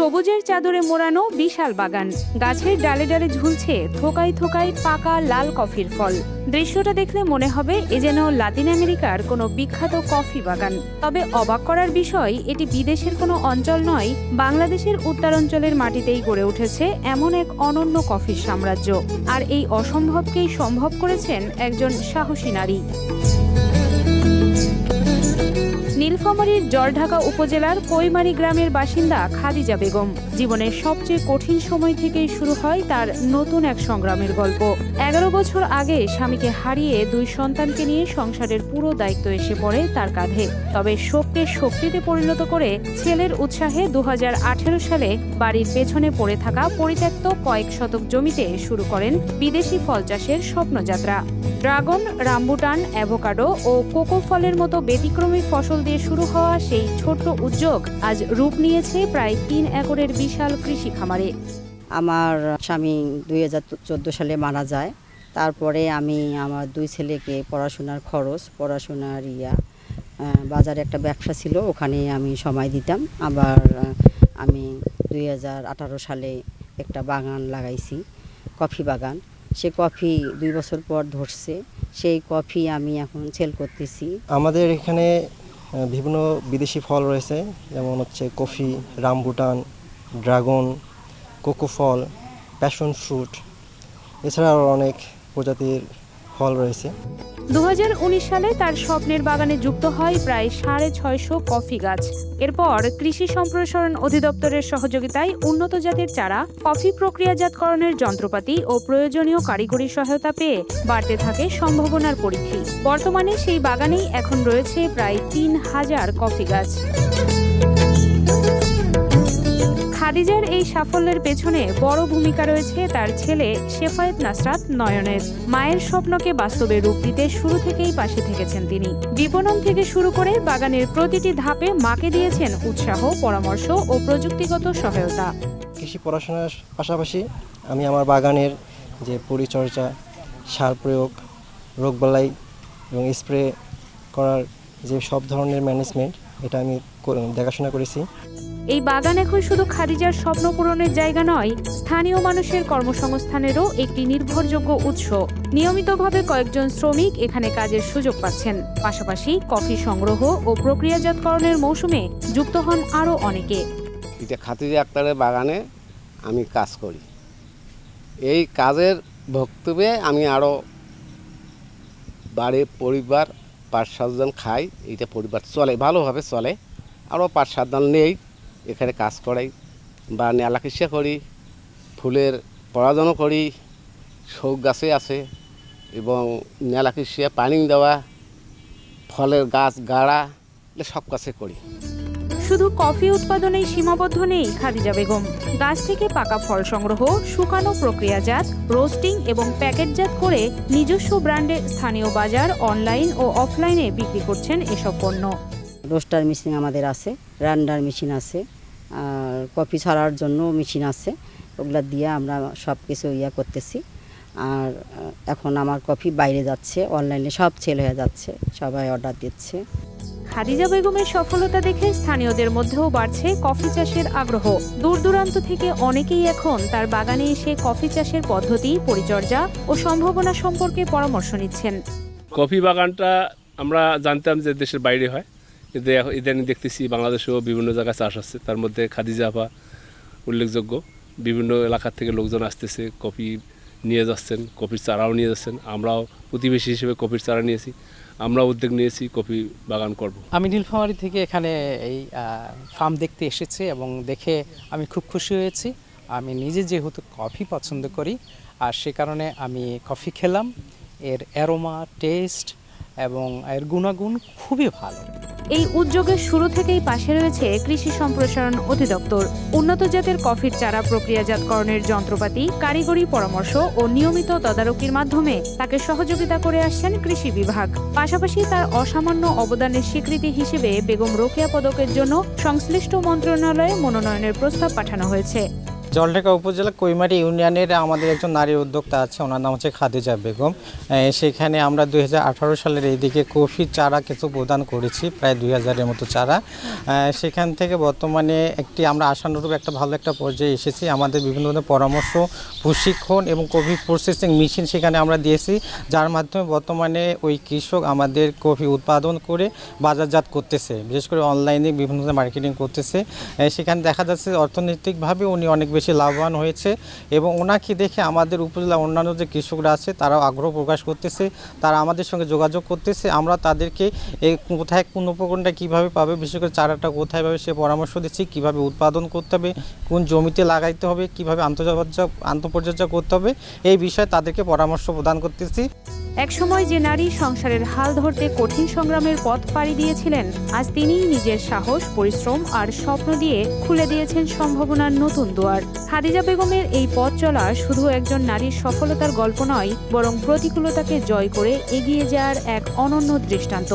সবুজের চাদরে মোড়ানো বিশাল বাগান, গাছের ডালে ডালে ঝুলছে থোকায় থোকায় পাকা লাল কফির ফল। দৃশ্যটা দেখলে মনে হবে এ যেন লাতিন আমেরিকার কোনো বিখ্যাত কফি বাগান। তবে অবাক করার বিষয়, এটি বিদেশের কোনো অঞ্চল নয়, বাংলাদেশের উত্তরাঞ্চলের মাটিতেই গড়ে উঠেছে এমন এক অনন্য কফির সাম্রাজ্য। আর এই অসম্ভবকেই সম্ভব করেছেন একজন সাহসী নারী। নীলফামারীর জলঢাকা উপজেলার কৈমারী গ্রামের বাসিন্দা খাদিজা বেগম। জীবনের সবচেয়ে কঠিন সময় থেকেই শুরু হয় তার নতুন এক সংগ্রামের গল্প। 11 বছর আগে স্বামীকে হারিয়ে 2 সন্তানকে নিয়ে সংসারের পুরো দায়িত্ব এসে পড়ে তার কাঁধে। তবে শোককে শক্তিতে পরিণত করে ছেলের উৎসাহে 2018 সালে বাড়ির পেছনে পড়ে থাকা পরিত্যক্ত কয়েক শতক জমিতে শুরু করেন বিদেশি ফল চাষের স্বপ্নযাত্রা। ড্রাগন, রামবুটান, অ্যাভোকাডো ও কোকো ফলের মতো ব্যতিক্রমী ফসল দিয়ে শুরু হওয়া সেই ছোট্ট উদ্যোগ আজ রূপ নিয়েছে প্রায় 3 একরের বিশাল কৃষি খামারে। আমার স্বামী 2014 সালে মারা যায়। তারপরে আমি আমার 2 ছেলেকে পড়াশোনার খরচ, পড়াশোনার বাজারে একটা ব্যবসা ছিল, ওখানে আমি সময় দিতাম। আবার আমি 2018 সালে একটা বাগান লাগাইছি, কফি বাগান। সে কফি 2 বছর পর ধরছে, সেই কফি আমি এখন সেল করতেছি। আমাদের এখানে বিভিন্ন বিদেশি ফল রয়েছে, যেমন হচ্ছে কফি, রামবুটান, ড্রাগন, কোকো ফল, প্যাশন ফ্রুট, এছাড়াও অনেক প্রজাতির ফল রয়েছে। 2019 সালে তার স্বপ্নের বাগানে যুক্ত হয় প্রায় 650 কফি গাছ। এরপর কৃষি সম্প্রসারণ অধিদপ্তরের সহযোগিতায় উন্নত জাতের চারা, কফি প্রক্রিয়াজাতকরণের যন্ত্রপাতি ও প্রয়োজনীয় কারিগরি সহায়তা পেয়ে বাড়তে থাকে সম্ভাবনার পরিধি। বর্তমানে সেই বাগানেই এখন রয়েছে প্রায় 3000 কফি গাছ। খাদিজার এই সাফল্যের পেছনে বড় ভূমিকা রয়েছে তার ছেলে শেফায়েত নাসরাত নয়নের। মায়ের স্বপ্নকে বাস্তবে রূপ দিতে শুরু থেকেই পাশে থেকেছেন তিনি। বিপণন থেকে শুরু করে বাগানের প্রতিটি ধাপে মাকে দিয়েছেন উৎসাহ, পরামর্শ ও প্রযুক্তিগত সহায়তা। কৃষি পড়াশোনার পাশাপাশি আমি আমার বাগানের যে পরিচর্যা, সার প্রয়োগ, রোগবালাই এবং স্প্রে করার যে সব ধরনের ম্যানেজমেন্ট, এটা আমি দেখাশোনা করেছি। এই বাগান এখন শুধু খাদিজার স্বপ্ন পূরণের জায়গা নয়, স্থানীয় মানুষের কর্মসংস্থানেরও একটি নির্ভরযোগ্য উৎস। নিয়মিতভাবে কয়েকজন শ্রমিক এখানে কাজের সুযোগ পাচ্ছেন। পাশাপাশি কফি সংগ্রহ ও প্রক্রিয়াজাতকরণের মৌসুমে যুক্ত হন আরও অনেকে। এটা খাদিজা আক্তারের বাগানে আমি কাজ করি। এই কাজের ভক্তব্যে আমি আরও বাড়ির পরিবার 5-7 জন খাই। এইটা পরিবার চলে, ভালোভাবে চলে। আরও 5-7 জন নেই, এখানে কাজ করাই বা নেলাকিসা করি, ফুলের পরাজনও করি, শোক গাছে আছে এবং নেলাকিসা পানি দেওয়া, ফলের গাছ গাড়া, সব কাছে করি। শুধু কফি উৎপাদনেই সীমাবদ্ধ নেই খাদিজা বেগম। গাছ থেকে পাকা ফল সংগ্রহ, শুকানো প্রক্রিয়াজাত, রোস্টিং এবং প্যাকেটজাত করে নিজস্ব ব্র্যান্ডে স্থানীয় বাজার, অনলাইন ও অফলাইনে বিক্রি করছেন এসব পণ্য। রোস্টার মেশিন আমাদের আছে, রান্ডার মেশিন আছে, আর কফি ছাড়ার জন্য মেশিন আছে। ওগুলা দিয়ে আমরা সব কিছু করতেছি। আর এখন আমার কফি বাইরে যাচ্ছে, অনলাইনে সব সেল হয়ে যাচ্ছে, সবাই অর্ডার দিচ্ছে। খাদিজা বেগমের সফলতা দেখে স্থানীয়দের মধ্যেও বাড়ছে কফি চাষের আগ্রহ। দূর দূরান্ত থেকে অনেকেই এখন তার বাগানে এসে কফি চাষের পদ্ধতি, পরিচর্যা ও সম্ভাবনা সম্পর্কে পরামর্শ নিচ্ছেন। কফি বাগানটা আমরা জানতাম যে দেশের বাইরে হয়, কিন্তু ইদানিং দেখতেছি বাংলাদেশেও বিভিন্ন জায়গায় চাষ হচ্ছে। তার মধ্যে খাদিজা আপা উল্লেখযোগ্য। বিভিন্ন এলাকা থেকে লোকজন আসতেছে, কফি নিয়ে যাচ্ছেন, কফির চারাও নিয়ে যাচ্ছেন। আমরাও প্রতিবেশী হিসেবে কফির চারা নিয়েছি, আমরা উদ্যোগ নিয়েছি কফি বাগান করব। আমি নীলফামারী থেকে এখানে এই ফার্ম দেখতে এসেছি এবং দেখে আমি খুব খুশি হয়েছি। আমি নিজে যেহেতু কফি পছন্দ করি, আর সে কারণে আমি কফি খেলাম। এর অ্যারোমা, টেস্ট এবং এর গুণাগুণ খুবই ভালো। এই উদ্যোগের শুরু থেকেই পাশে রয়েছে কৃষি সম্প্রসারণ অধিদপ্তর। উন্নত জাতের কফির চারা প্রক্রিয়াজাতকরণের যন্ত্রপাতি, কারিগরি পরামর্শ ও নিয়মিত তদারকির মাধ্যমে তাকে সহযোগিতা করে আসছেন কৃষি বিভাগ। পাশাপাশি তার অসামান্য অবদানের স্বীকৃতি হিসেবে বেগম রোকেয়া পদকের জন্য সংশ্লিষ্ট মন্ত্রণালয়ে মনোনয়নের প্রস্তাব পাঠানো হয়েছে। জলঢাকা উপজেলা কৈমারি ইউনিয়নের আমাদের একজন নারী উদ্যোক্তা আছে, ওনার নাম হচ্ছে খাদিজা বেগম। সেখানে আমরা 2018 সালের এইদিকে কফি চারা কিছু প্রদান করেছি, প্রায় 2000-এর মতো চারা। সেখান থেকে বর্তমানে আমরা আশানুরূপ একটা ভালো একটা পর্যায়ে এসেছি। আমাদের বিভিন্ন ধরনের পরামর্শ, প্রশিক্ষণ এবং কফি প্রসেসিং মেশিন সেখানে আমরা দিয়েছি, যার মাধ্যমে বর্তমানে ওই কৃষক আমাদের কফি উৎপাদন করে বাজারজাত করতেছে, বিশেষ করে অনলাইনে বিভিন্ন ধরনের মার্কেটিং করতেছে। সেখানে দেখা যাচ্ছে অর্থনৈতিকভাবে উনি অনেক বেশি লাভবান হয়েছে এবং ওনাকে দেখে আমাদের উপজেলা অন্যান্য যে কৃষকরা আছে তারাও আগ্রহ প্রকাশ করতেছে, তারা আমাদের সঙ্গে যোগাযোগ করতেছে। আমরা তাদেরকে কোথায় কোন উপকরণটা কীভাবে পাবে, বিশেষ করে চারাটা কোথায় পাবে সে পরামর্শ দিচ্ছি, কীভাবে উৎপাদন করতে হবে, কোন জমিতে লাগাইতে হবে, কীভাবে আন্তঃপর্যায় করতে হবে, এই বিষয়ে তাদেরকে পরামর্শ প্রদান করতেছি। একসময় যে নারী সংসারের হাল ধরতে কঠিন সংগ্রামের পথ পাড়ি দিয়েছিলেন, আজ তিনিই নিজের সাহস, পরিশ্রম আর স্বপ্ন দিয়ে খুলে দিয়েছেন সম্ভাবনার নতুন দুয়ার। খাদিজা বেগমের এই পথ চলা শুধু একজন নারীর সফলতার গল্প নয়, বরং প্রতিকূলতাকে জয় করে এগিয়ে যাওয়ার এক অনন্য দৃষ্টান্ত।